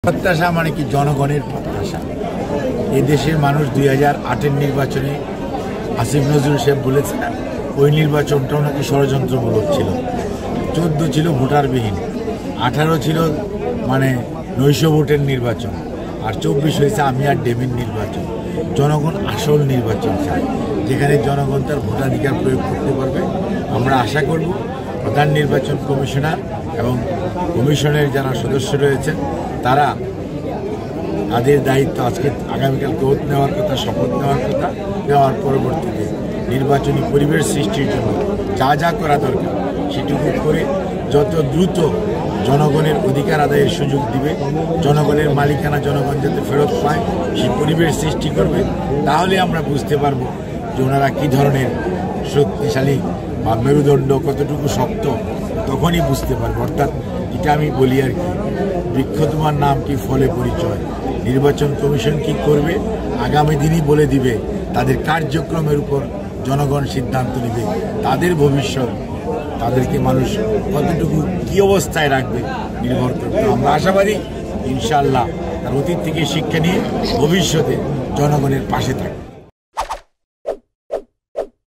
প্রত্যাশা মানে কি? জনগণের প্রত্যাশা। এই দেশের মানুষ 2008-এর নির্বাচনে আসিফ নজরুল সাহেব বলেছেন ওই নির্বাচনটাও নাকি ষড়যন্ত্রমূলক ছিল। 14 ছিল ভোটারবিহীন, 18 ছিল মানে নৈশ ভোটের নির্বাচন, আর 24 হয়েছে আমি আর ডেমির নির্বাচন। জনগণ আসল নির্বাচন চায়, যেখানে জনগণ তার ভোটাধিকার প্রয়োগ করতে পারবে। আমরা আশা করব প্রধান নির্বাচন কমিশনার এবং কমিশনের যারা সদস্য রয়েছেন তারা তাদের দায়িত্ব আজকে আগামীকালকে ওত নেওয়ার কথা, শপথ নেওয়ার কথা, নেওয়ার পরবর্তীতে নির্বাচনী পরিবেশ সৃষ্টির জন্য যা যা করা দরকার সেটুকু করে যত দ্রুত জনগণের অধিকার আদায়ের সুযোগ দিবে, জনগণের মালিকানা জনগণ যাতে ফেরত পায় সেই পরিবেশ সৃষ্টি করবে। তাহলে আমরা বুঝতে পারবো যে ওনারা কী ধরনের শক্তিশালী বা মেরুদণ্ড কতটুকু শক্ত, তখনই বুঝতে পারবো। অর্থাৎ এটা আমি বলি আর কি, বৃক্ষ তোমার নাম কি ফলে পরিচয়। নির্বাচন কমিশন কি করবে আগামী দিনই বলে দিবে, তাদের কার্যক্রমের উপর জনগণ সিদ্ধান্ত নেবে। তাদের ভবিষ্যৎ, তাদেরকে মানুষ কতটুকু কী অবস্থায় রাখবে নির্ভর করবে। আমরা আশাবাদী ইনশাআল্লাহ তার অতীত থেকে শিক্ষা নিয়ে ভবিষ্যতে জনগণের পাশে থাকবে।